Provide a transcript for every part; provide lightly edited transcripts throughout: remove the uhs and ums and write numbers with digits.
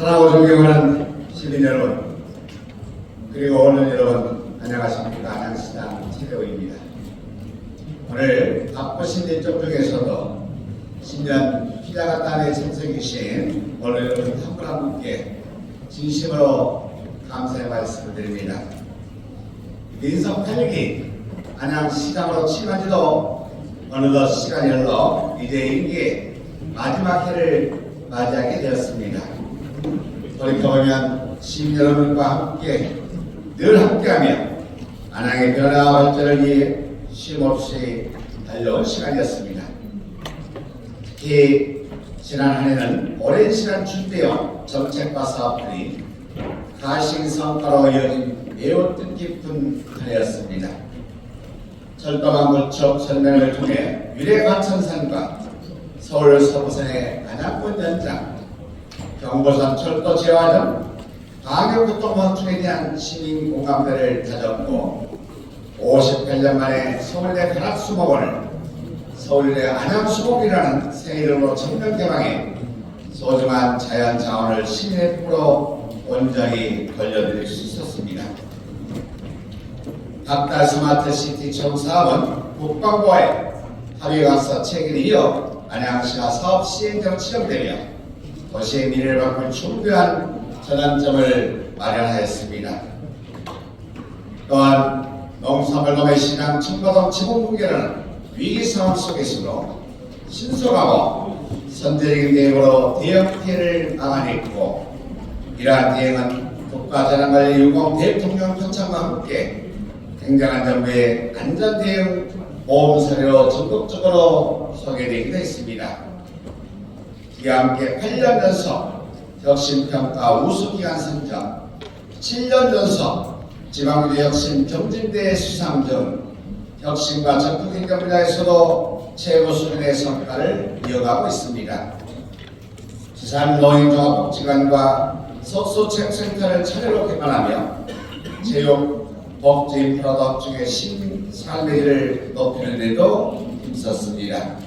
사랑하고 존경하는 시민 여러분, 그리고 언론 여러분, 안녕하십니까. 안양시장 최대호입니다. 오늘 바쁘신 일정 중에서도 신년 피자가 땀에 참석해 주신 언론 여러분 한 분 한 분께 진심으로 감사의 말씀을 드립니다. 민석 8기 안양시장으로 취임한 지도 어느덧 시간이 흘러 이제 임기의 마지막 해를 맞이하게 되었습니다. 돌이켜보면 시민 여러분과 함께 늘 함께하며 안양의 변화와 발전을 위해 쉼없이 달려온 시간이었습니다. 특히 지난 한 해는 오랜 시간 준비해온 정책과 사업들이 가시 성과로 이어진 매우 뜻깊은 한 해였습니다. 철도망 구축 설명을 통해 유래과천선과 서울 서부선의 안양권 연장, 경부선 철도 재화 등 방역교통 확충에 대한 시민 공감대를 다졌고 58년 만에 서울대 관악수목원을 서울대 안양수목이라는 새 이름으로 전면 개방해 소중한 자연 자원을 시민의 품으로 온전히 돌려드릴 수 있었습니다. 박달 스마트시티 총 사업은 국방부와의 합의가서 체결이 이어 안양시가 사업 시행자로 지정되며 도시의 미래를 바꿀 충분한 전환점을 마련하였습니다. 또한 농산물놈의 시장 청과동 지분 붕괴라는 위기 상황 속에서도 신속하고 선제적인 대응으로 대형 피해를 막아냈고, 이러한 대응은 국가재난관리유공 대통령 표창과 함께 굉장한 정부의 안전대응 보험사례로 적극적으로 소개되기도 했습니다. 이와 함께 8년 연속 혁신평가 우수기관 선정, 7년 연속 지방구제 혁신 경진대회 수상 등 혁신과 적극행정 분야에서도 최고 수준의 성과를 이어가고 있습니다. 지산노인종합복지관과 석소체육센터를 차례로 개관하며 체육, 복지 인프라 덕중의 삶의 질을 높이는 데도 힘썼습니다.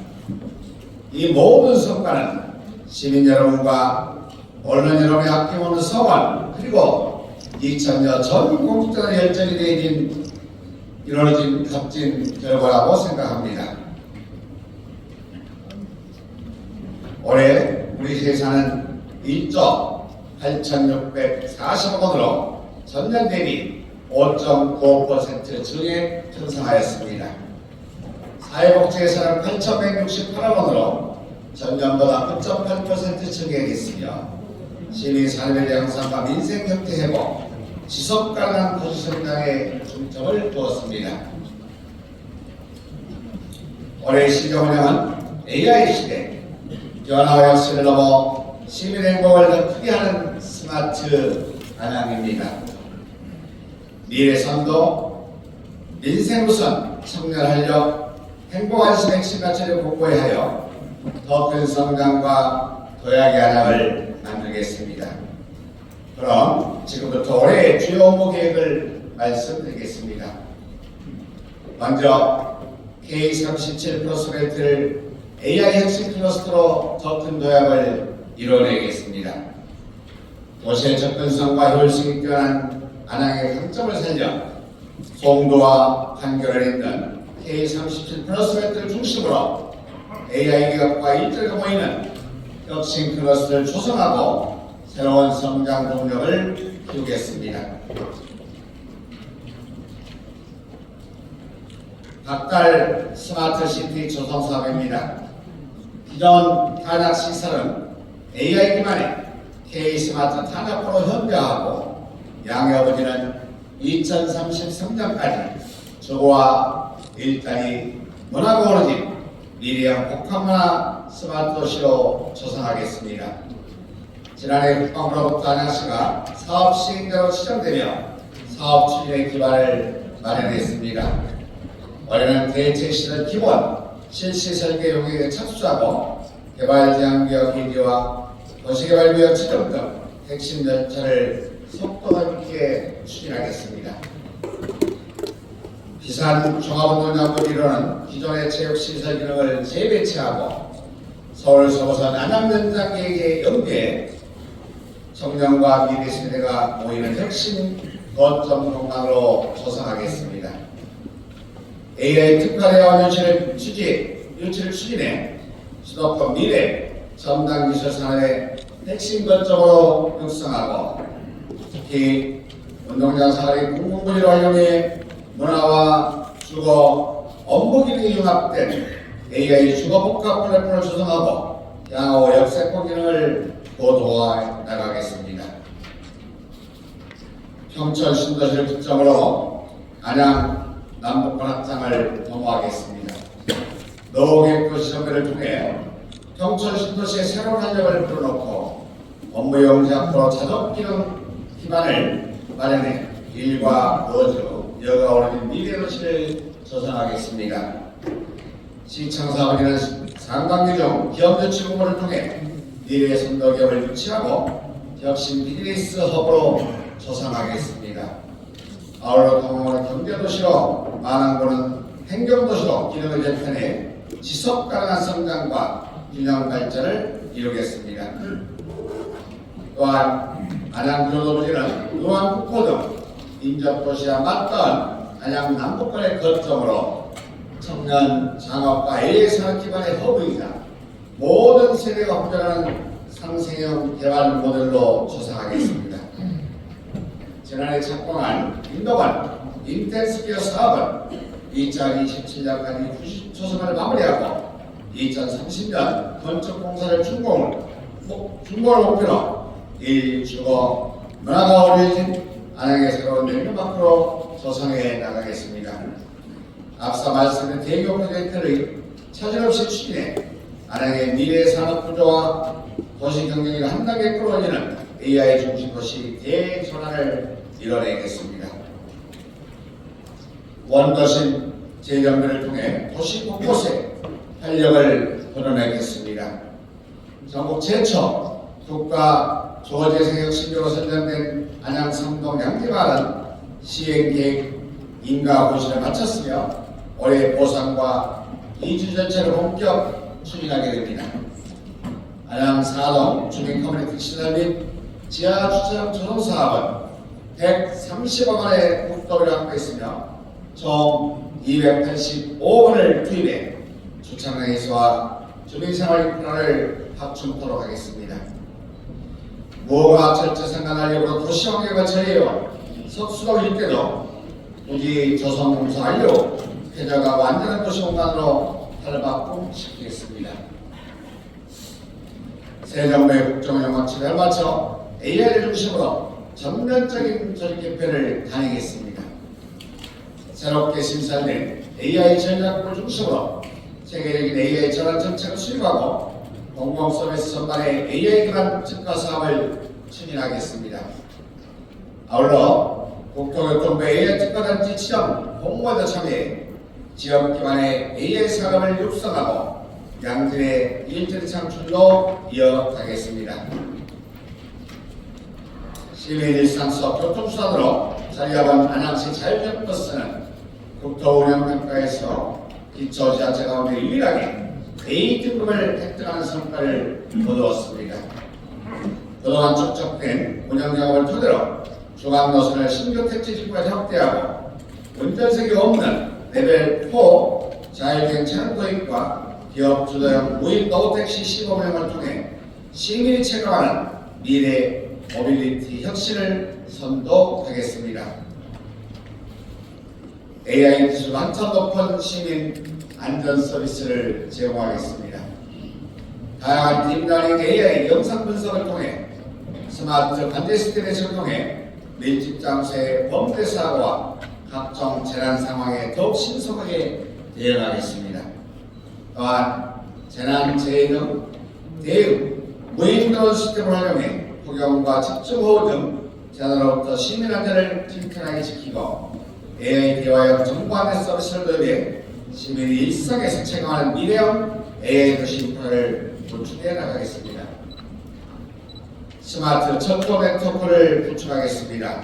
이 모든 성과는 시민 여러분과 언론 여러분의 아낌없는 성원, 그리고 2000여 전 공직자의 열정이 이루어진 값진 결과라고 생각합니다. 올해 우리 예산은 1조 8,640억 원으로 전년 대비 5.95% 증액 편성하였습니다. 사회복지 예산은 8,168억 원으로 전년보다 9.8% 증액했으며 시민 삶의 향상과 민생 경제 회복, 지속 가능한 도시 성장에 중점을 두었습니다. 올해 시정 운영은 AI 시대, 변화와 혁신을 넘어 시민의 행복을 더 크게 하는 스마트 안양입니다. 미래 선도, 민생 우선, 청년 활력, 행복한 시행시 가치를 공고히 하여 더 큰 성장과 도약의 안양을 만들겠습니다. 그럼 지금부터 올해의 주요 업무 계획을 말씀드리겠습니다. 먼저 K37 플러스 벨트를 AI 혁신 클러스터로 더 큰 도약을 이뤄내겠습니다. 도시의 접근성과 효율성이 뛰어난 안양의 강점을 살려 송도와 판교를 잇는 K37 플러스 벨트를 중심으로 AI 기업과 일자리가 모이는 혁신 클러스터를 조성하고 새로운 성장 동력을 키우겠습니다. 박달 스마트시티 조성 사업입니다. 기존 탄약 시설은 AI 기반의 K-스마트 탄약으로 현대화하고 양해아버지는 2033년까지 주거와 일자리, 문화가 어우러진 미래형 복합문화 스마트 도시로 조성하겠습니다. 지난해 국방부로부터 안양시가 사업 시행자로 지정되며 사업 추진의 기반을 마련했습니다. 올해는 대체시설 기본 실시 설계 용역에 착수하고 개발 제한구역 인지와 도시개발구역 지정 등 핵심 절차를 속도감 있게 추진하겠습니다. 비산 종합운동장을 이루는 기존의 체육시설 기능을 재배치하고 서울 서부선 안양연장 계획에 연계해 청년과 미래 세대가 모이는 혁신 거점 공간으로 조성하겠습니다. AI 특화대화 유치를 추진해 수도권 미래 첨단 기술 산업의 핵심 거점으로 육성하고 특히 운동장 사거리 공공부지로 활용해 문화와 주거, 업무 기능이 융합된 AI 주거 복합 플랫폼을 조성하고 향후 역세권 기능을 고도화해 나가겠습니다. 평촌 신도시를 기점으로 안양 남북권 확장을 도모하겠습니다. 노후계획도시 전개를 통해 평촌 신도시의 새로운 활력을 불어넣고 업무용 앞으로 자동 기능 기반을 마련해 일과 거주, 여가 어우러진 미래도시를 조성하겠습니다. 시청사업이라는 상반기 중 기업 유치 공모를 통해 미래 선도기업을 유치하고 혁신 비즈니스 허브로 조성하겠습니다. 아울러 통합을 경제도시로 만항구는 행정도시로 기능을 재편해 지속가능한 성장과 균형 발전을 이루겠습니다. 또한 안양 교도부지는 의왕 국호 등 인접도시와 맞닿은 안양 남북권의 거점으로 청년 창업과 AI 산업 기반의 허브이자 모든 세대가 확장하는 상생형 개발 모델로 조성하겠습니다. 지난해 착공한 인도관 인텐스피어 사업은 2027년까지 90초선을 마무리하고 2030년 건축공사를 준공을 목표로 일주거 문화가 어우러진 안양의 새로운 랜드마크로 조성해 나가겠습니다. 앞서 말씀드린 대규모 프로젝트를 차질없이 추진해 안양의 미래 산업 구조와 도시 경쟁력을 한 단계 끌어올리는 AI 중심 도시 대전환을 이뤄내겠습니다. 원도심 재정비를 통해 도시 곳곳에 활력을 불어내겠습니다. 전국 최초 국가 조재생혁신도로 선정된 안양 삼동 양지마을은 시행계획 인가고시를 마쳤으며 올해 보상과 이주 전체를 본격 추진하게 됩니다. 안양 사동 주민 커뮤니티 시설 및 지하 주차장 조성 사업은 130억 원의 국도비를 확보했으며 총 285원을 투입해 주차장 해소와 주민생활 인프라를 확충토록 하겠습니다. 무허가 철저 생산하려고 도시환경을 처리해온 석수동 일대도 부지 조성공사 완료, 쾌적하고 안전한 도시 공간으로 탈바꿈시키겠습니다. 새 정부의 국정영망치를 알맞춰 AI를 중심으로 전면적인 조직 개편을 다니겠습니다. 새롭게 신설된 AI 전략국을 중심으로 세계적인 AI 전환 정책을 수립하고 공공 서비스 전반의 AI 기반 특화 사업을 추진하겠습니다. 아울러 국토교통부 AI 특화단지 지정 공모에도 참여해 지역 기반의 AI 산업을 육성하고 양질의 일자리 창출로 이어가겠습니다. 시민 일상 속 교통수단으로 자리잡은 안양시 자율주행버스는 국토운영평가에서 기초지하체 가운데 유일하게 A 등급을 획득하는 성과를 거두었습니다. 그동안 축적된 운영 경험을 토대로 중앙 노선을 신규 택지 지구까지 확대하고 운전석이 없는 레벨 4 자율주행 차량 도입과 기업 주도형 무인 노택시 시범 운영을 통해 시민이 체감하는 미래 모빌리티 혁신을 선도하겠습니다. AI 기술 한참 높은 시민 안전 서비스를 제공하겠습니다. 다양한 딥러닝 AI 영상 분석을 통해 스마트 관제 시스템을 적용해 밀집 장소의 범죄 사고와 각종 재난 상황에 더욱 신속하게 대응하겠습니다. 또한 재난 재해 등 대응 무인 드론 시스템을 활용해 폭염과 집중호우 등 재난으로부터 시민 안전을 튼튼하게 지키고 AI 대화형 정보 안내 서비스를 도입해 시민이 일상에서 체감하는 미래형 AI 도시 인프라를 구축해 나가겠습니다. 스마트 첩보 네트워크를 구축하겠습니다.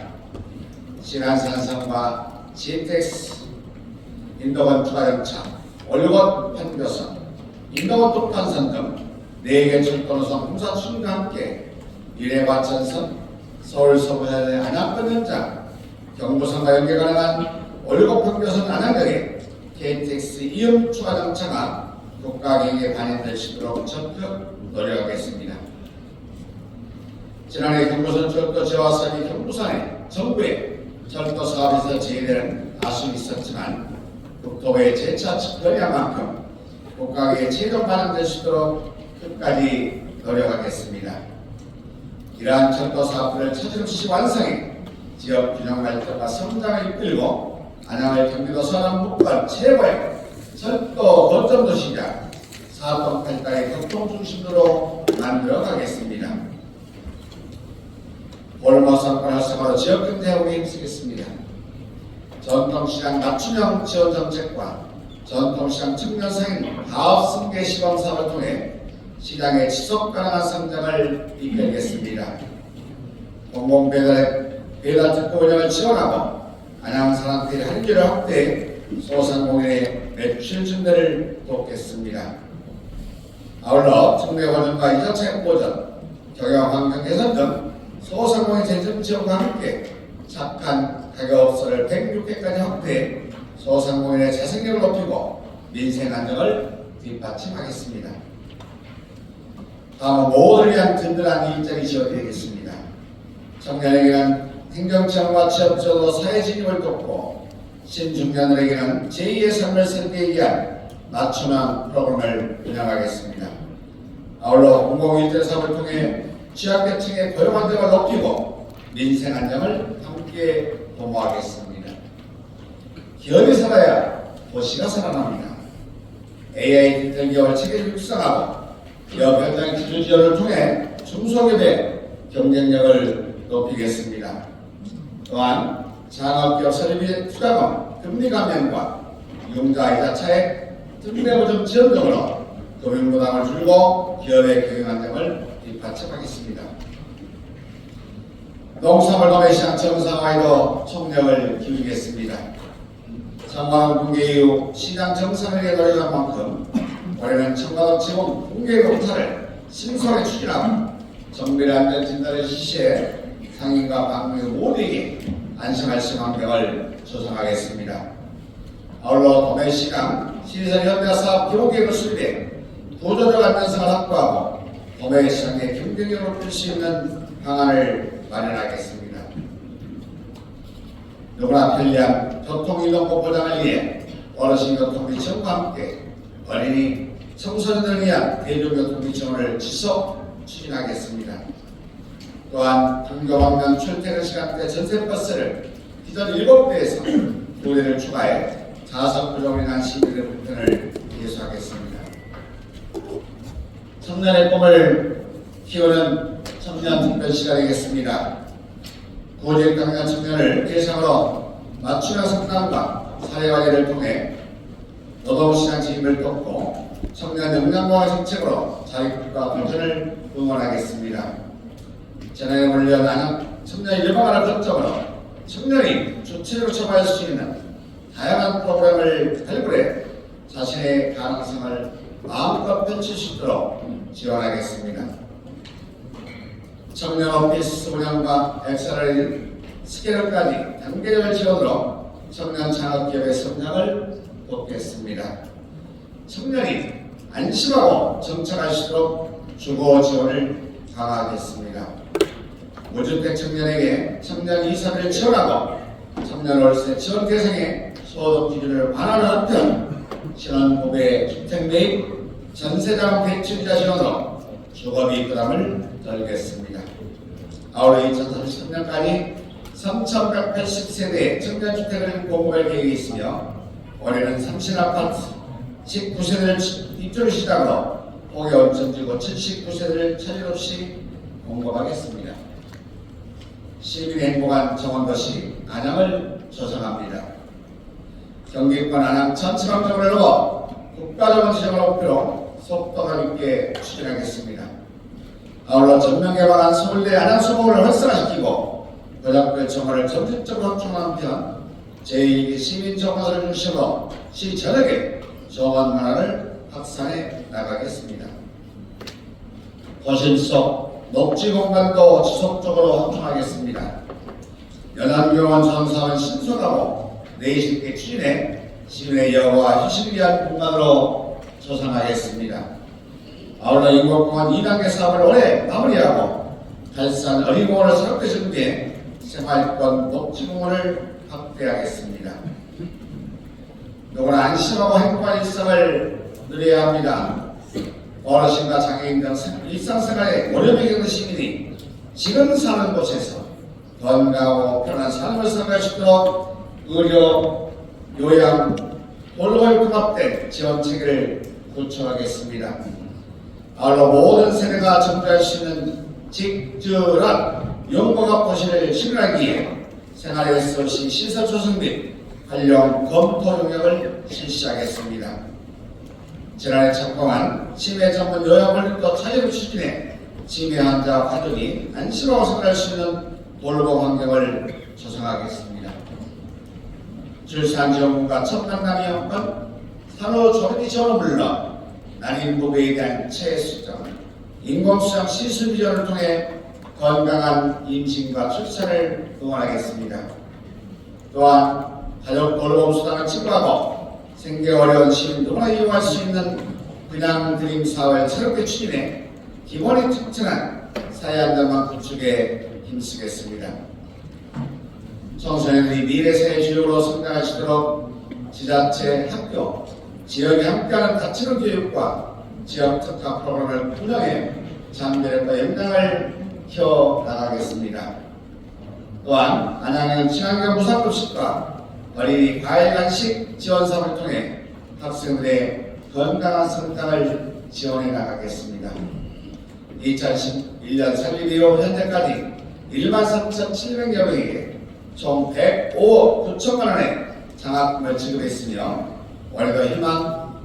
신안산성과 GTX 인도건 추가열차, 올리곤 편교선, 인도건 뚝판선 등 4개 철도노선 공사 추진과 함께 미래과천선, 서울서부자재 안양권 현장, 경부선과 연계 가능한 올곡평교선 안양역에 KTX 이용 추가 정차가 국가계획에 반영될 수 있도록 적극 노력하겠습니다. 지난해 경부선 철도 재화 사업이 경부선에 정부의 철도 사업에서 제외되는 아쉬움이 있었지만 국토부의 재차 측정한 만큼 국가계획에 최종 반영될 수 있도록 끝까지 노력하겠습니다. 이러한 철도 사업을 차질없이 완성해 지역 균형 발전과 성장을 이끌고 안양을 경기도 서남북권 최고의 철도 거점 도시가 사업동 8달의 교통 중심도로 만들어 가겠습니다. 골목상권 활성화로 지역 경제 회복에 힘쓰겠습니다. 전통시장 맞춤형 지원 정책과 전통시장 측면 상인 사업 승계 시범 사업을 통해 시장의 지속 가능한 성장을 이끌겠습니다. 공공배달 특구 운영을 지원하고 안양 산업계의 한계를 확대해 소상공인의 매출 증대를 돕겠습니다. 아울러 특례 보전과 이자차익 보전, 경영 환경 개선 등 소상공인 재정 지원과 함께 착한 가게업소를 106개까지 확대해 소상공인의 자생력을 높이고 민생 안정을 뒷받침하겠습니다. 다음은 모두를 위한 든든한 일자리 지원이 되겠습니다. 청년에게는 행정지원과 취업지원으로 사회진입을 돕고 신중년들에게는 제2의 삶을 살기 위한 맞춤형 프로그램을 운영하겠습니다. 아울러 공공일자리 사업을 통해 취약계층의 고용 안정을 높이고 민생 안정을 함께 도모하겠습니다. 기업이 살아야 도시가 살아납니다. AI 디지털 기업을 체계적으로 육성하고 기업 현장 기술 지원을 통해 중소기업의 경쟁력을 높이겠습니다. 또한 창업기업 설립비 투자금 금리 감면과 융자이자 차액 특례보증 지원 등으로 금융부담을 줄이고 기업의 경영 안정을 뒷받침하겠습니다. 농산물 도매시장 정상화에도 총력을 기울이겠습니다. 청와동 붕괴 이후 시장 정상화에 노력한 만큼 올해는 청와동 지붕 붕괴 공사를 신속하게 추진하고 정밀 안전 진단을 실시해 상인과 방문객 모두에게 안심할 수 있는 환경을 조성하겠습니다. 아울러 도매시장 시설 현대 사업 기본계획을 수립해 구조적 안전성을 확보하고 도매시장의 경쟁력을 높일 수 있는 방안을 마련하겠습니다. 누구나 편리한 교통이동법 보장을 위해 어르신교통비 지원과 함께 어린이, 청소년들을 위한 대중교통비 지원을 지속 추진하겠습니다. 또한 등교방면 출퇴근 시간대 전세버스를 기존 7대에서 2대를 추가해 좌석 부족으로 인한 시민들의 불편을 해소하겠습니다. 청년의 꿈을 키우는 청년 특별시가 되겠습니다. 구직 당년 청년을 대상으로 맞춤형 상담과 사회관리를 통해 노동시장 진입을 돕고 청년 역량공학 정책으로 자립과 발전을 응원하겠습니다. 재난에 몰려 나는 청년의 예방을 거점으로 청년이 주체적으로 처방할 수 있는 다양한 프로그램을 발굴해 자신의 가능성을 마음껏 펼칠 수 있도록 지원하겠습니다. 청년 오피스 운영과 엑셀러리 스케일까지 단계적인 지원으로 청년 창업기업의 성장을 돕겠습니다. 청년이 안심하고 정착할 수 있도록 주거 지원을 강화하겠습니다. 무주택 청년에게 청년 이사비를 지원하고 청년 월세 지원 대상의 소득 기준을 완화하는 한편 신혼부부의 주택 매입 전세자금 대출이자 지원으로 주거비 부담을 덜겠습니다. 아울러 2033년까지 3,180세대의 청년주택을 공급할 계획이 있으며 올해는 30아파트 19세대를 입주를 시작으로 포기 온천지구 79세대를 차질 없이 공급하겠습니다. 시민의 행복한 정원도시 안양을 조성합니다. 경기권 안양 전체방정을 넘어 국가적인 지정을 목표로 속도감 있게 추진하겠습니다. 아울러 전면 개발한 서울대 안양수공을 활성화시키고 고등학교 정원을 점진적으로 확충하는 한편 제2기 시민정원을 중심으로 시 전역에 정원 문화를 확산해 나가겠습니다. 도심 속 녹지 공간도 지속적으로 확충하겠습니다. 연안경원 전사원 신속하고 내실 있게 추진해 시민의 여가와 휴식을 위한 공간으로 조성하겠습니다. 아울러 인공공원 2단계 사업을 올해 마무리하고 달산 어린이공원을 새롭게 준비해 생활권 녹지공원을 확대하겠습니다. 누구나 안심하고 행복한 일상을 누려야 합니다. 어르신과 장애인 등 일상생활에 어려움이 겪는 시민이 지금 사는 곳에서 건강하고 편한 삶을 살아갈 수 있도록 의료, 요양, 돌봄을 통합된 지원체계를 구축하겠습니다. 아울러 모든 세대가 전달할 수 있는 직절한 용보가 도시를 실현하기 위해 생활리소시 시설 조성 및 활용 검토 용역을 실시하겠습니다. 지난해 착공한 치매 전문 요양원도 차례로 추진해 치매 환자와 가족이 안심하고 생활할 수 있는 돌봄 환경을 조성하겠습니다. 출산지원금과 첫만남이용권, 산후조리비 지원은 물론 난임 부부에 대한 최수정, 인공수정 시술 지원을 통해 건강한 임신과 출산을 응원하겠습니다. 또한 가족 돌봄 수당을 지급하고 생계 어려운 시민 누구나 이용할 수 있는 그냥 드림 사업을 새롭게 추진해 기본이 튼튼한 사회 안정망 구축에 힘쓰겠습니다. 청소년들이 미래 세의 주역으로 성장할 수 있도록 지자체, 학교, 지역이 함께하는 가치로 교육과 지역 특화 프로그램을 운영해 장벽과 역량을 키워나가겠습니다. 또한 안양은 친환경 무상급식과 어린이 과일 간식 지원 사업을 통해 학생들의 건강한 성장을 지원해 나가겠습니다. 2011년 설립 이후 현재까지 13,700여 명에게 총 105억 9천만 원의 장학금을 지급했으며 올해도 희망,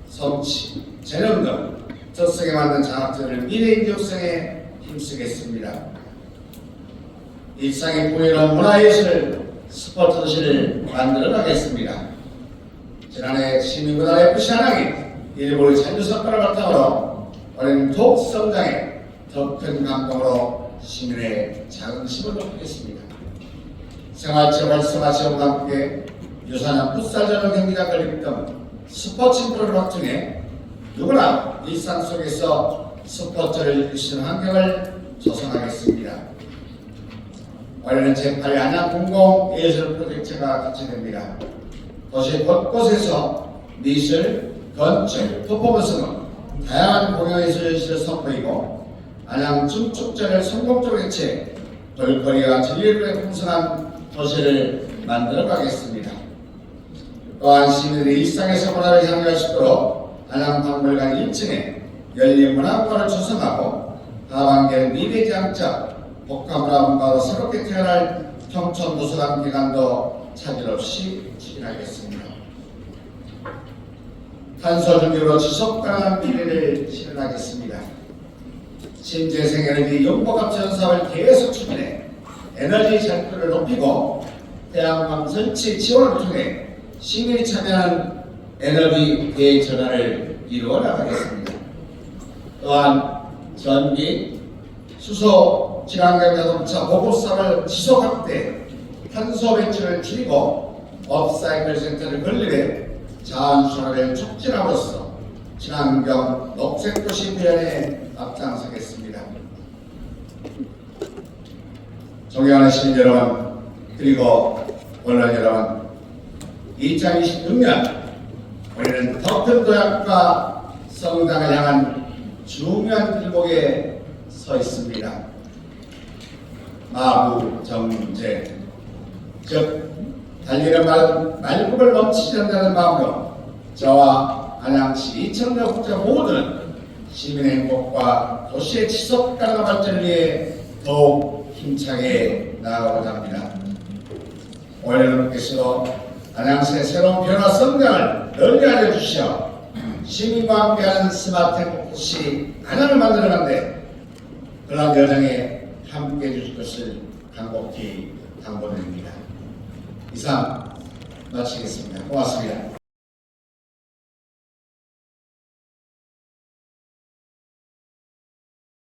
성취, 재능 등 특성에 맞는 장학제를 미래인재 육성에 힘쓰겠습니다. 일상의 풍요로운 문화예술 스포츠 도시를 만들어가겠습니다. 지난해 시민구단 FC 안양이 일본의 잔주성과를 바탕으로 올해는 더욱 성장해 더 큰 감동으로 시민의 자긍심을 높이겠습니다. 생활체육 활성화 지원과 함께 유산한 풋살 전용 경기장 건립 등 스포츠 인프라를 확충해 누구나 일상 속에서 스포츠를 즐길 수 있는 환경을 조성하겠습니다. 올해는 제8회 안양 공공예술 프로젝트가 개최됩니다. 도시 곳곳에서 미술, 건축, 퍼포먼스 등 다양한 공연예술 현실을 선보이고 안양 춤축제를 성공적으로 개최해 볼거리와 진리의 풍성한 도시를 만들어 가겠습니다. 또한 시민들이 일상에서 문화를 향유할 수 있도록 안양박물관 1층에 열린 문화공간을 조성하고 하반기에는 미래지향적 복합문화공간으로 새롭게 태어날 청천도서관 기관도 차질 없이 추진하겠습니다. 탄소 중립으로 지속가능한 미래를 실현하겠습니다. 신재생에너지 용보갑 지원 사업을 계속 추진해 에너지 절도를 높이고 태양광 설치 지원을 통해 시민이 참여하는 에너지 대전환을 이루어 나가겠습니다. 또한 전기, 수소, 친환경 자동차 보급 사업을 지속 확대, 탄소 배출을 줄이고 업사이클 센터를 건립해 자원순환을 촉진함으로써 친환경 녹색도시 구현에 앞장서겠습니다. 존경하는 시민 여러분, 그리고 언론 여러분, 2026년 우리는 더 큰 도약과 성장을 향한 중요한 길목에 서 있습니다. 마부정제, 즉 달리는 말굽을 멈추지 않는다는 마음으로 저와 안양시 이천여 국자 모두는 시민의 행복과 도시의 지속 가능한 발전을 위해 더욱 힘차게 나아가고자 합니다. 올해님께서 안양시의 새로운 변화 성장을 널리 알려주시어 시민과 함께하는 스마트 행복도시 안양을 만들어가는데 그런 여정에 함께해 주실 것을 간곡히 당부드립니다. 이상 마치겠습니다. 고맙습니다.